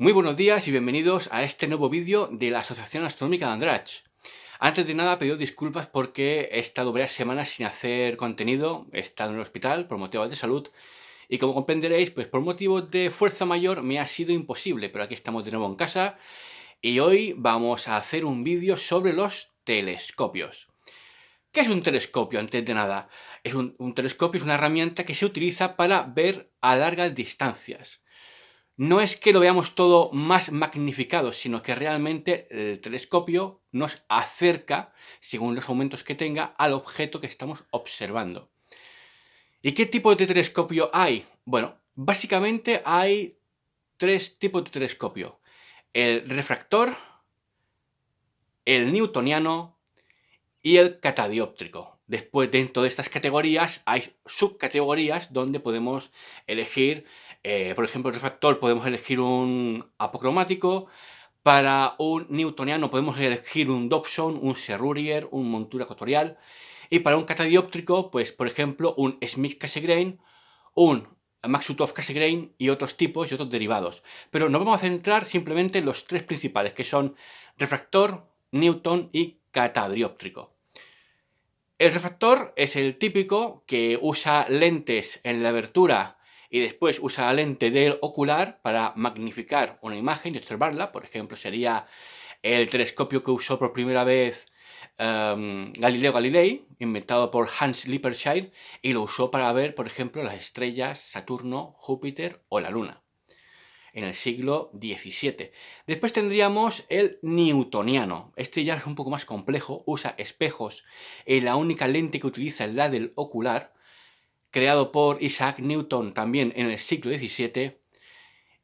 Muy buenos días y bienvenidos a este nuevo vídeo de la Asociación Astronómica de Andratx. Antes de nada, pido disculpas porque he estado varias semanas sin hacer contenido, he estado en el hospital por motivos de salud y como comprenderéis, pues por motivos de fuerza mayor me ha sido imposible, pero aquí estamos de nuevo en casa y hoy vamos a hacer un vídeo sobre los telescopios. ¿Qué es un telescopio? Antes de nada, un telescopio es una herramienta que se utiliza para ver a largas distancias. No es que lo veamos todo más magnificado, sino que realmente el telescopio nos acerca, según los aumentos que tenga, al objeto que estamos observando. ¿Y qué tipo de telescopio hay? Bueno, básicamente hay tres tipos de telescopio. El refractor, el newtoniano y el catadióptrico. Después, dentro de estas categorías, hay subcategorías donde podemos elegir, por ejemplo, el refractor podemos elegir un apocromático, para un newtoniano podemos elegir un Dobson, un Serrurier, un montura ecuatorial, y para un catadióptrico, pues por ejemplo, un Schmidt-Cassegrain, un Maksutov-Cassegrain y otros tipos y otros derivados. Pero nos vamos a centrar simplemente en los tres principales, que son refractor, newton y catadióptrico. El refractor es el típico que usa lentes en la abertura y después usa la lente del ocular para magnificar una imagen y observarla. Por ejemplo, sería el telescopio que usó por primera vez Galileo Galilei, inventado por Hans Lippershey, y lo usó para ver, por ejemplo, las estrellas Saturno, Júpiter o la Luna en el siglo XVII. Después tendríamos el newtoniano. Este ya es un poco más complejo, usa espejos y la única lente que utiliza es la del ocular, creado por Isaac Newton también en el siglo XVII.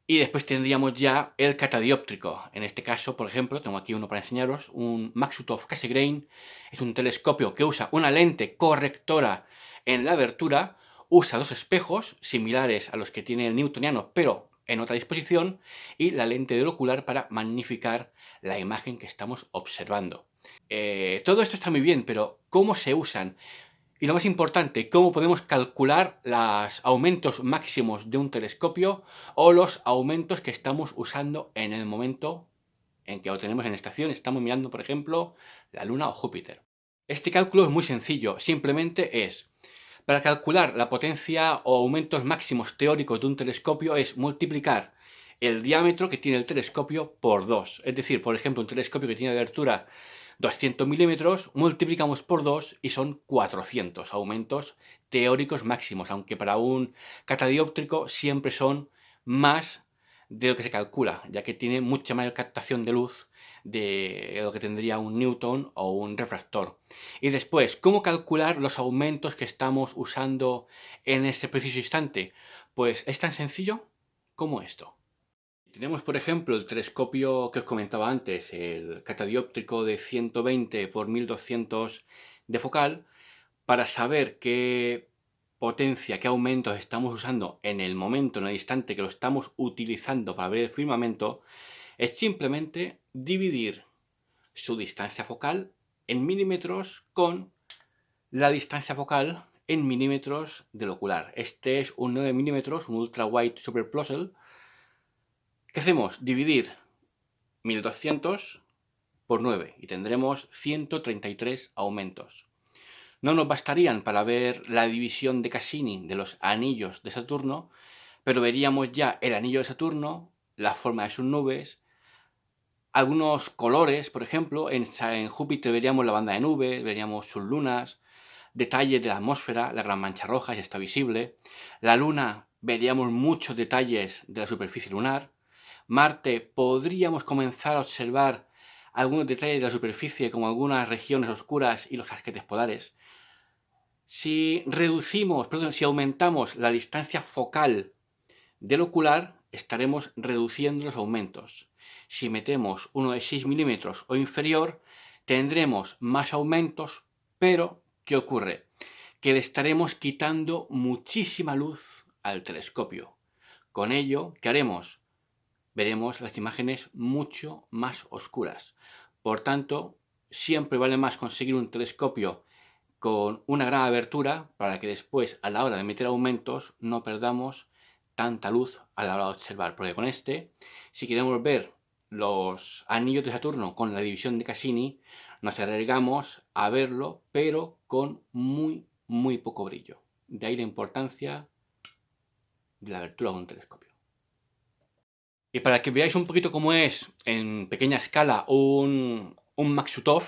Y después tendríamos ya el catadióptrico. En este caso, por ejemplo, tengo aquí uno para enseñaros, un Maksutov-Cassegrain. Es un telescopio que usa una lente correctora en la abertura, usa dos espejos similares a los que tiene el newtoniano, pero en otra disposición, y la lente del ocular para magnificar la imagen que estamos observando. Todo esto está muy bien, pero ¿cómo se usan? Y lo más importante, ¿cómo podemos calcular los aumentos máximos de un telescopio o los aumentos que estamos usando en el momento en que lo tenemos en estación? Estamos mirando, por ejemplo, la Luna o Júpiter. Este cálculo es muy sencillo, simplemente es, para calcular la potencia o aumentos máximos teóricos de un telescopio es multiplicar el diámetro que tiene el telescopio por 2. Es decir, por ejemplo, un telescopio que tiene de abertura 200 milímetros, multiplicamos por 2 y son 400 aumentos teóricos máximos, aunque para un catadióptrico siempre son más de lo que se calcula, ya que tiene mucha mayor captación de luz de lo que tendría un Newton o un refractor. Y después, ¿cómo calcular los aumentos que estamos usando en este preciso instante? Pues es tan sencillo como esto. Tenemos, por ejemplo, el telescopio que os comentaba antes, el catadióptrico de 120 por 1200 de focal, para saber qué potencia, qué aumentos estamos usando en el momento, en el instante que lo estamos utilizando para ver el firmamento, es simplemente dividir su distancia focal en milímetros con la distancia focal en milímetros del ocular. Este es un 9 milímetros, un ultra wide super Plossl. ¿Qué hacemos? Dividir 1200 por 9 y tendremos 133 aumentos. No nos bastarían para ver la división de Cassini de los anillos de Saturno, pero veríamos ya el anillo de Saturno, la forma de sus nubes, algunos colores, por ejemplo, en Júpiter veríamos la banda de nubes, veríamos sus lunas, detalles de la atmósfera, la gran mancha roja ya está visible, la Luna veríamos muchos detalles de la superficie lunar, Marte podríamos comenzar a observar algunos detalles de la superficie como algunas regiones oscuras y los casquetes polares. Si aumentamos la distancia focal del ocular, estaremos reduciendo los aumentos. Si metemos uno de 6 milímetros o inferior, tendremos más aumentos, pero ¿qué ocurre? Que le estaremos quitando muchísima luz al telescopio. Con ello, ¿qué haremos? Veremos las imágenes mucho más oscuras. Por tanto, siempre vale más conseguir un telescopio con una gran abertura para que después, a la hora de meter aumentos, no perdamos tanta luz a la hora de observar, porque con este, si queremos ver los anillos de Saturno con la división de Cassini, nos arriesgamos a verlo, pero con muy poco brillo. De ahí la importancia de la abertura de un telescopio. Y para que veáis un poquito cómo es en pequeña escala un Maksutov,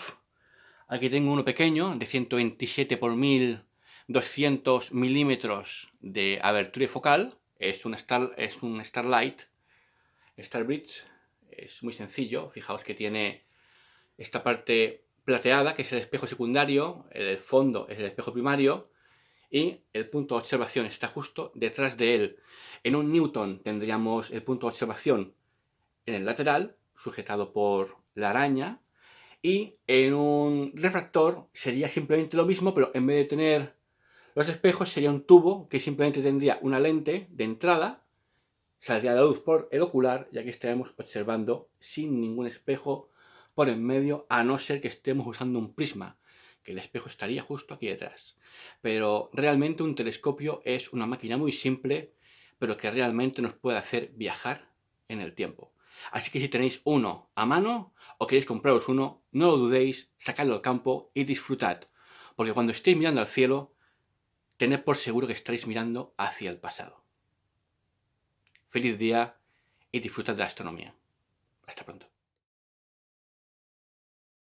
aquí tengo uno pequeño de 127 por 1200 milímetros de abertura focal. Es un Starlight, Starbridge. Es muy sencillo. Fijaos que tiene esta parte plateada, que es el espejo secundario, el fondo es el espejo primario, y el punto de observación está justo detrás de él. En un Newton tendríamos el punto de observación en el lateral, sujetado por la araña, y en un refractor sería simplemente lo mismo, pero en vez de tener los espejos sería un tubo que simplemente tendría una lente de entrada, saldría la luz por el ocular y aquí estaremos observando sin ningún espejo por en medio, a no ser que estemos usando un prisma, que el espejo estaría justo aquí detrás. Pero realmente un telescopio es una máquina muy simple, pero que realmente nos puede hacer viajar en el tiempo. Así que si tenéis uno a mano o queréis compraros uno, no lo dudéis, sacadlo al campo y disfrutad. Porque cuando estéis mirando al cielo, tened por seguro que estaréis mirando hacia el pasado. Feliz día y disfrutad de la astronomía. Hasta pronto.